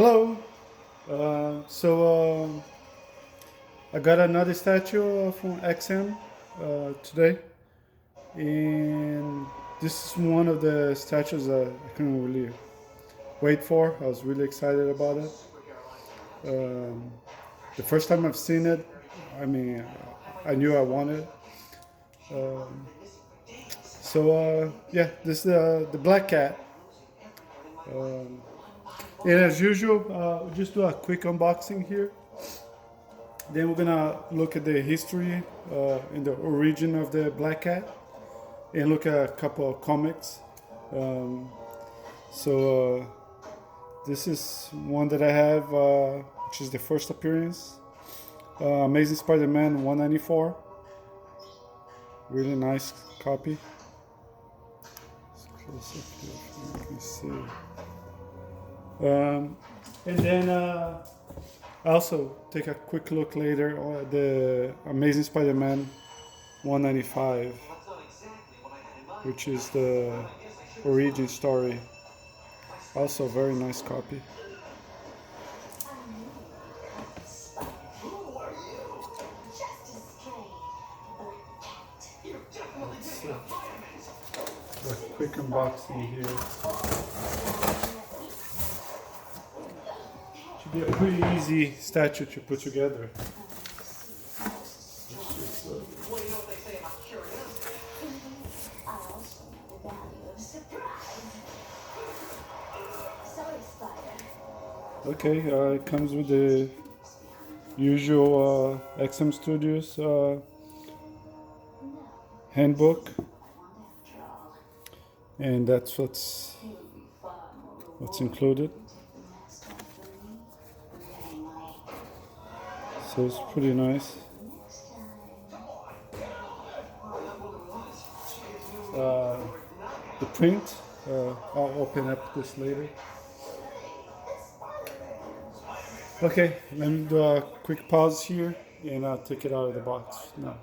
Hello. I got another statue from XM today, and this is one of the statues that I couldn't really wait for. I was really excited about it. Um, the first time I've seen it, I mean, I knew I wanted it. Um, yeah, this is the black cat. Um, and as usual, we'll just do a quick unboxing here. Then we're gonna look at the history and the origin of the black cat, and look at a couple of comics. Um, so this is one that I have, which is the first appearance. Amazing Spider-Man 194. Really nice copy. Close up here so you can see. And then I also take a quick look later at the Amazing Spider-Man 195, which is the origin story. Also, a very nice copy. Let's do a quick unboxing here. Should be a pretty easy statue to put together. Okay, it comes with the usual XM Studios handbook, and that's what's included. So it's pretty nice. The print, I'll open up this later. Okay, let me do a quick pause here and I'll take it out of the box now.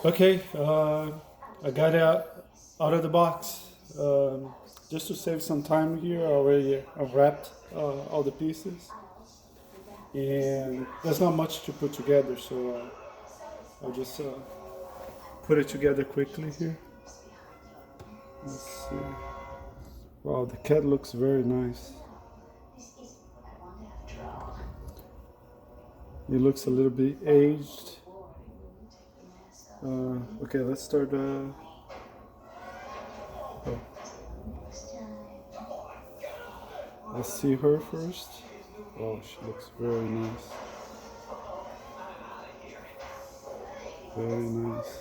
Okay, I got it out of the box. Just to save some time here, I already unwrapped all the pieces. And there's not much to put together, so I'll just put it together quickly here. Let's see. Wow, the cat looks very nice. It looks a little bit aged. Okay, let's start. Let's see her first. Oh, she looks very nice. Very nice.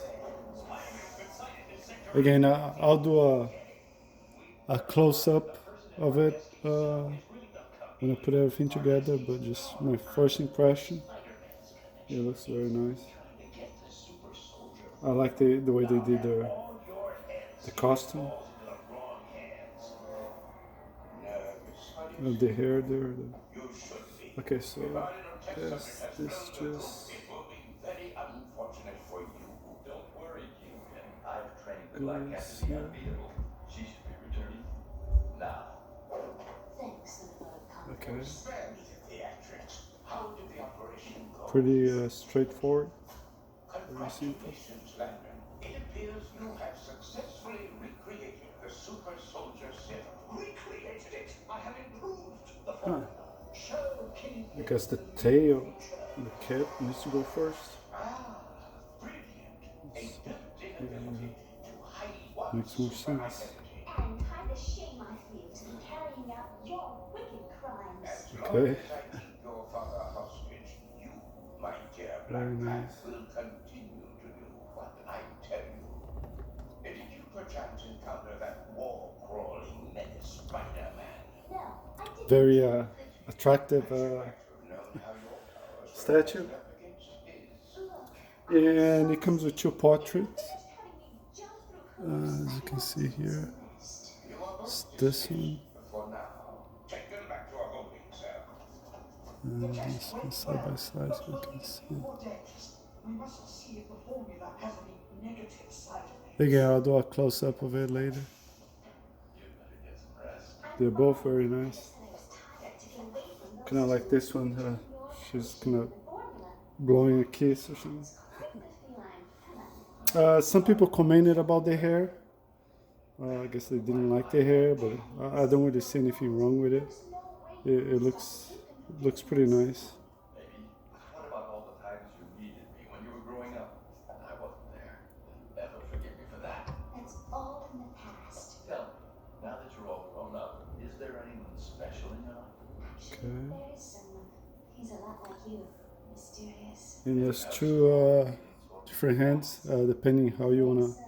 Again, I'll do a close-up of it when I put everything together, but just my first impression. It looks very nice. I like the way they did the costume. The hair there. Okay, so yes, this just goes here. Okay. Pretty straightforward. Very simple. It appears you have successfully recreated the super soldier set. Recreated it? I have improved the formula. Because the tail, the cat needs to go first. Makes more sense. And kind of shame I feel to be carrying out your wicked crimes. Okay. Your father hostage, you, my dear Very nice. will continue to do what I tell you. Did you perchance encounter that wall-crawling menace, Spider-Man? No, I didn't. Very attractive statue. And it comes with two portraits. As you can see here, You are both it's this one, dismissed for now. Take them back to a holding cell. and this one side by side, so you can see. We must see if the formula has any negative side effects. Again, I'll do a close up of it later. You better get some rest. They're both very nice. Kind of like this one, she's kind of blowing a kiss or something. Some people commented about the hair. I guess they didn't like the hair, but I don't really see anything wrong with it. It looks pretty nice. Maybe. What about all the times you needed me when you were growing up and I wasn't there? You'll never forgive me for that. That's all in the past. Tell me, now that you're all grown up, is there anyone special in your life? Actually, there is someone. He's a lot like you. Mysterious. And there's two different hands, depending how you wanna So,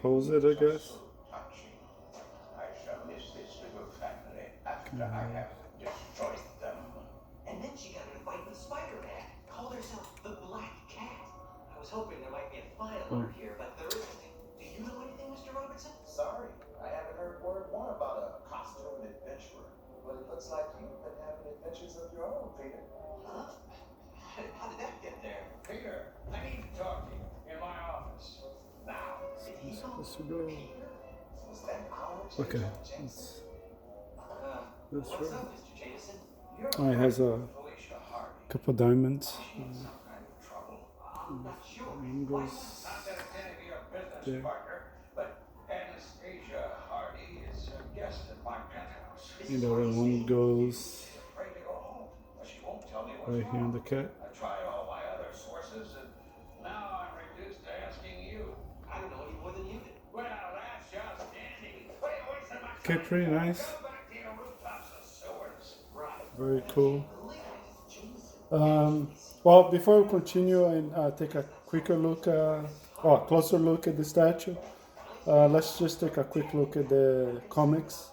pose it, I guess. Touching. I shall miss this little family after I have destroyed them. And then she got invited with Spiderman. Called herself the Black Cat. I was hoping there might be a file on her here, but there isn't. Do you know anything, Mr. Robertson? Sorry, I haven't heard word one about a costume adventurer. But it looks like you've been having adventures of your own, Peter. Huh? How did that get there? Peter, I need to talk to you in my office. Now, Did he know? Supposed to go. was that our Okay. Jameson? That's What's right. up, Mr. Jameson? Oh, it has a Felicia Hardy. couple diamonds. She's in some kind of trouble. I'm not sure. One goes Not that it's any of your business, there. partner, but Anastasia Hardy is a guest at my penthouse. And the other one goes She's afraid to go home, but she won't tell me what's right here in wrong. the cat. I tried all my other sources, and now I'm reduced to asking you. I don't know any more than you did. Well, that's just dandy. What are you wasting my Okay, time pretty for? nice. Go back to your rooftops and sewers. Right. Very cool. Believe it, Jameson. Well, before we continue and take a quicker look, closer look at the statue, let's just take a quick look at the comics.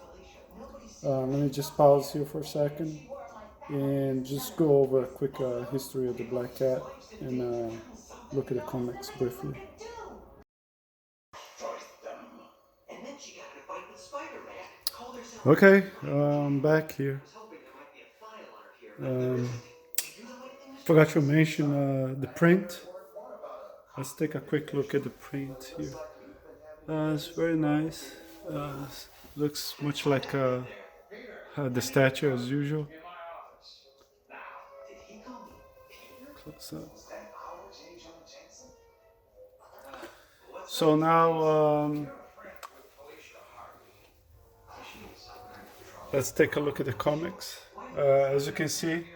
Let me just pause here for a second and just go over a quick history of the Black Cat and look at the comics briefly. Destroyed them. And then she got invited with Spider-Man. Called herself. Okay, I'm back here. I was hoping there might be a file on her here, but there isn't. Do you know anything, Mr. Forgot to mention the print. Let's take a quick look at the print here. It's very nice. Looks much like the statue as usual. In my office. Now, Did he call me Peter? Close up. is that our J.J. Jameson? What's So now You're a friend with Felicia Hardy. She's some kind of trouble. let's take a look at the comics. As you can see,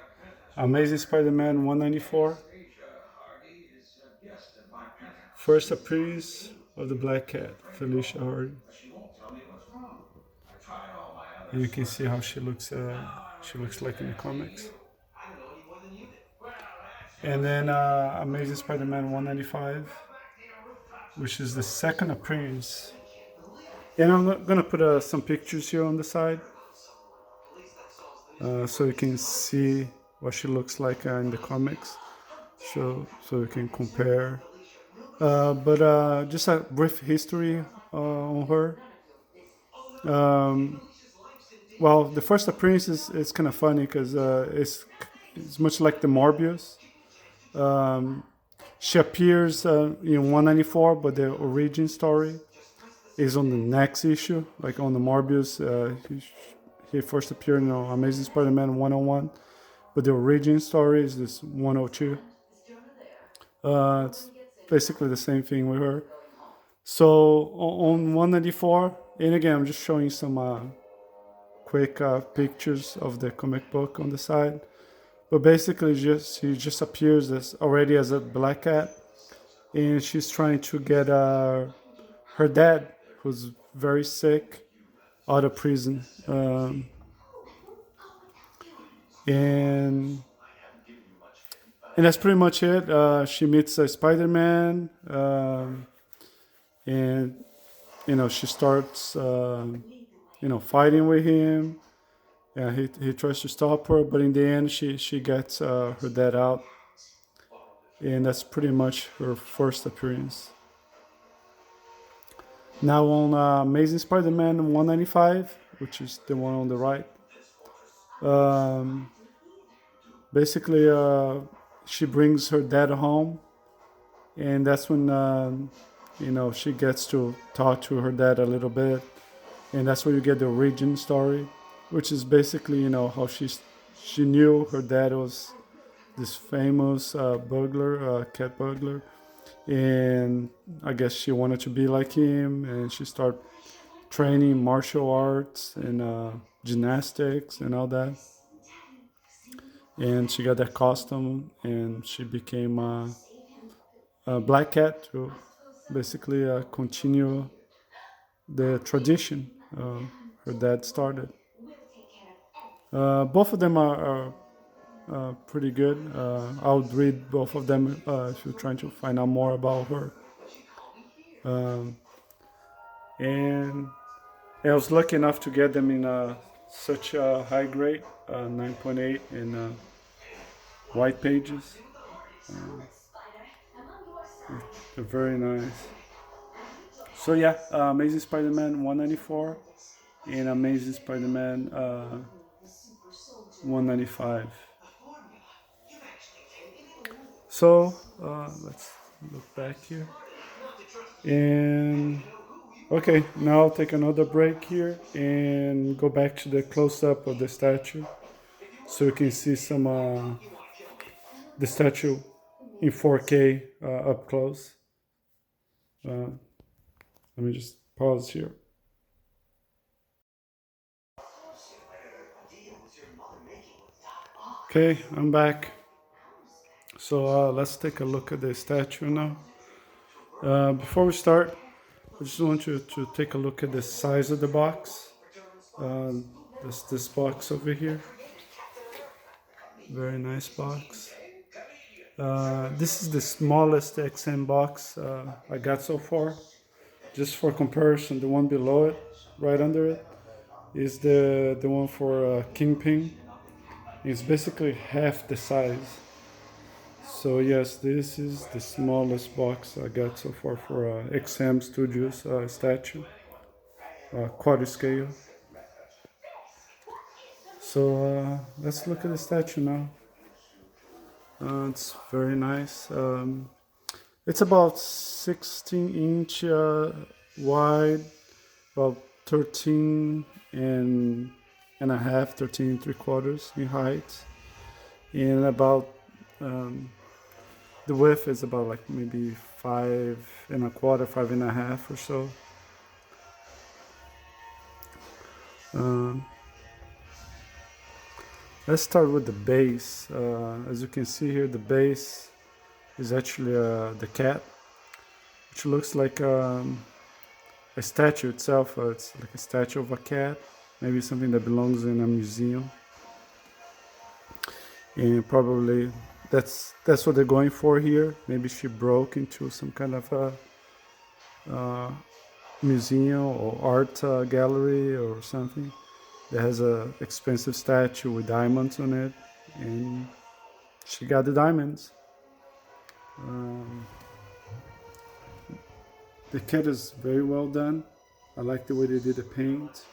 Amazing Spider-Man 194. Anastasia Hardy is a guest at my penthouse. First appearance of the Black Cat, Felicia Hardy. She won't tell me what's wrong. I tried all my other And you can see how she looks like in the comics. I don't know any more than you did. Well, that's And then Amazing Spider-Man 195, which is the second appearance. And I'm gonna put some pictures here on the side, At least that solves the so you can see what she looks like in the comics. So you can compare. But just a brief history on her. Well, the first appearance is kind of funny because it's much like the Morbius. She appears in 194, but the origin story is on the next issue, like on the Morbius. He first appeared in Amazing Spider-Man 101, but the origin story is this 102. It's basically the same thing with her. So on 194, and again, I'm just showing some quick pictures of the comic book on the side. But basically, she just appears as a Black Cat, and she's trying to get her dad, who's very sick, out of prison. And that's pretty much it. She meets Spider-Man, and she starts fighting with him. Yeah, he tries to stop her, but in the end, she gets her dad out, and that's pretty much her first appearance. Now on Amazing Spider-Man 195, which is the one on the right. Basically, she brings her dad home, and that's when she gets to talk to her dad a little bit, and that's where you get the origin story, which is basically how she knew her dad was this famous burglar, cat burglar, and I guess she wanted to be like him, and she started training martial arts and gymnastics and all that. And she got that costume, and she became a black cat to basically continue the tradition her dad started. Both of them are pretty good. I would read both of them if you're trying to find out more about her. And I was lucky enough to get them in such a high grade, 9.8 in white pages. They're very nice. So yeah, Amazing Spider-Man 194 and Amazing Spider-Man 195. So let's look back here. And okay, now I'll take another break here and go back to the close-up of the statue, so you can see some the statue in 4K up close. Let me just pause here. Okay, I'm back. So let's take a look at the statue now. Before we start, I just want you to take a look at the size of the box. This box over here. Very nice box. This is the smallest XM box I got so far. Just for comparison, the one below it, right under it, is the one for Kingpin. It's basically half the size. So yes, this is the smallest box I got so far for XM Studios statue, quarter scale. So let's look at the statue now. It's very nice. It's about 16-inch wide, about 13 and a half, 13 and 3/4 in height, and about the width is about like maybe 5.25, 5.5 or so. Let's start with the base. As you can see here, the base is actually the cat, which looks like a statue itself. It's like a statue of a cat, maybe something that belongs in a museum. And probably that's what they're going for here. Maybe she broke into some kind of a museum or art gallery or something that has a expensive statue with diamonds on it, and she got the diamonds. The cat is very well done. I like the way they did the paint,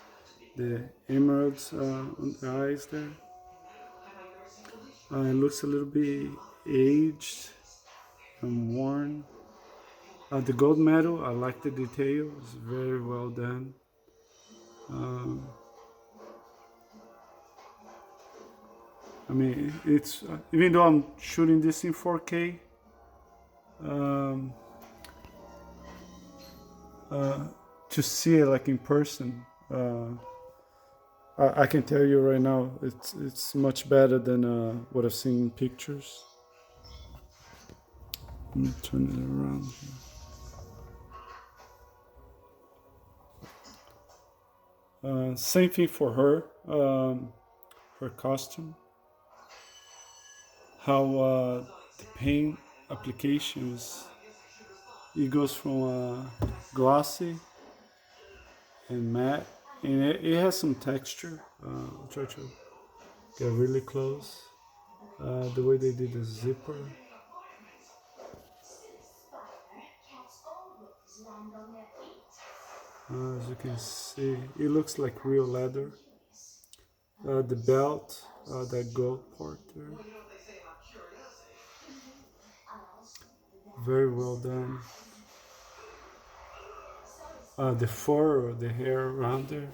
the emeralds on the eyes there. It looks a little bit aged and worn. The gold medal, I like the detail. It's very well done. I mean, it's even though I'm shooting this in 4K, to see it like in person, I can tell you right now, it's much better than what I've seen in pictures. Let me turn it around here. Same thing for her, her costume. How the paint applications, it goes from glossy and matte, and it has some texture. I'll try to get really close. The way they did the zipper. As you can see, it looks like real leather. The belt, that gold part there, Well, you know what they say about curiosity. very well done. The fur or the hair around there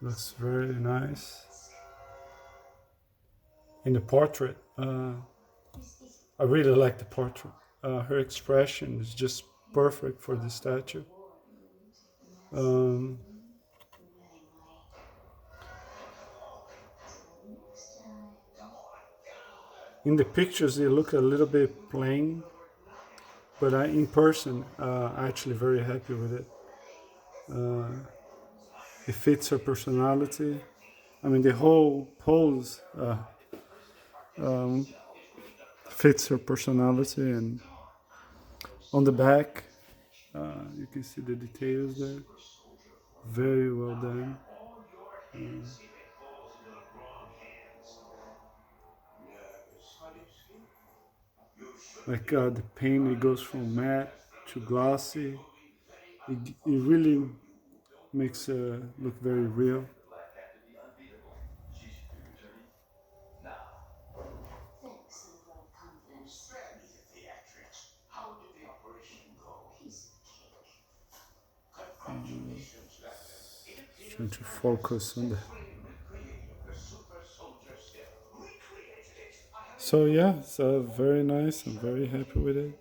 looks very nice. In the portrait, I really like the portrait. Her expression is just perfect for the statue. Um, in the pictures, they look a little bit plain, but in person, I'm actually very happy with it. It fits her personality. I mean, the whole pose fits her personality, and on the back, you can see the details there. Very well done. Like the paint, it goes from matte to glossy. It really makes look very real. Thanks for the vote of confidence. Spare me the theatrics. How did the operation go? Piece of cake. Congratulations, Lambert. It Trying appears to you have focus on the. successfully recreated the super soldier still. Recreated it? So yeah, it's very nice. I'm very happy with it.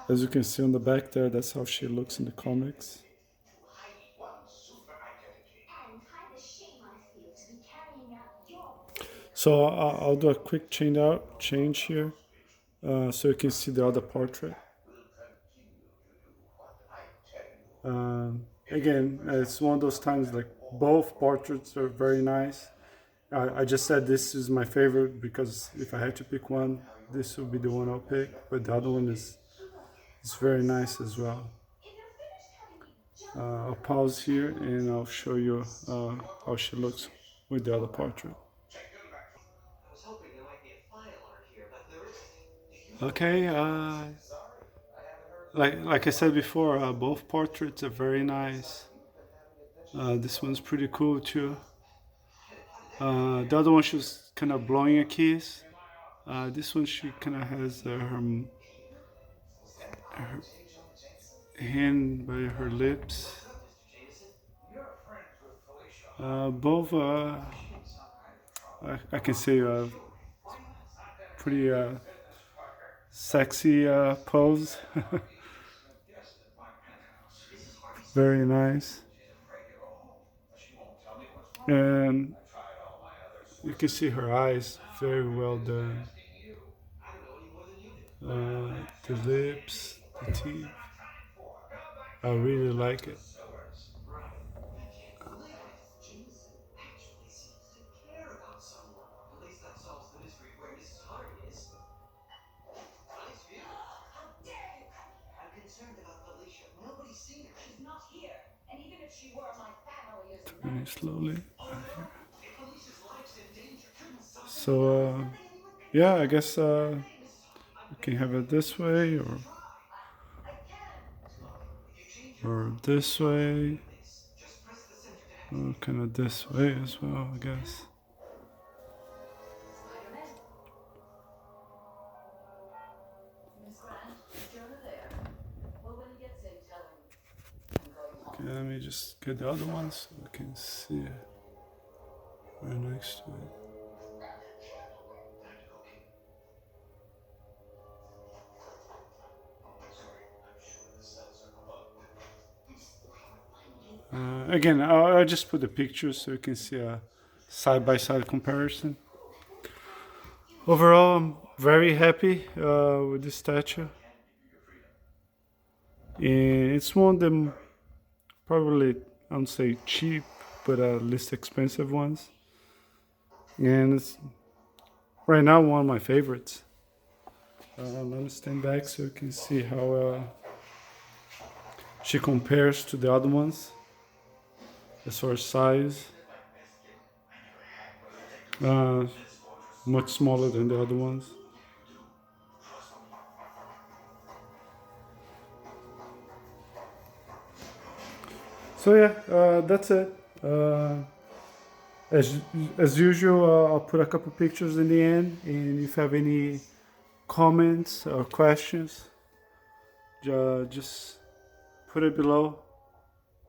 As you can see on the back there, that's how she looks in the comics. To hide one's super identity. And hide the shame I feel to be carrying out your So I'll do a quick change here, so you can see the other portrait. Will continue to do what I tell you. Again, it's one of those times like both portraits are very nice. I just said this is my favorite because if I had to pick one, this would be the one I'll pick. But the other one is very nice as well. I'll pause here and I'll show you how she looks with the other portrait. I was hoping there might be a file art here, but there isn't. Do you Okay, like I said before, both portraits are very nice. This one's pretty cool too. The other one she was kind of blowing a kiss. This one she kind of has her hand by her lips. Mr. Jameson? You're friends with Felicia. Both, I can say, pretty sexy pose. Very nice. And you can see her eyes, very well done. I don't know any more than you do. The lips, the teeth. I really like it. I can't believe it. Jameson actually seems to care about someone. At least that solves the mystery of where Mrs. Hardy is. Nice view. How dare you! I'm concerned about Felicia. Nobody's seen her. She's not here. And even if she were, my family is Very slowly. If Felicia's life's in danger, couldn't something So, yeah, I guess you can have it this way or this way, just press the center to activate. or kind of this way as well, I guess. Spiderman. Miss Grant, is Jonah there? Well, when he gets in, tell him I'm going home. Okay, let me just get the other one so we can see it right next to it. Again, I'll just put the pictures so you can see a side-by-side comparison. Overall, I'm very happy with this statue. And it's one of them, probably, I don't say cheap, but least expensive ones. And it's right now one of my favorites. Let me stand back so you can see how she compares to the other ones. As far as size, much smaller than the other ones. So yeah, that's it. As as usual, I'll put a couple pictures in the end, and if you have any comments or questions, just put it below,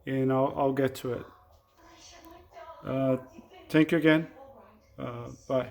and I'll get to it. Thank you again. Bye.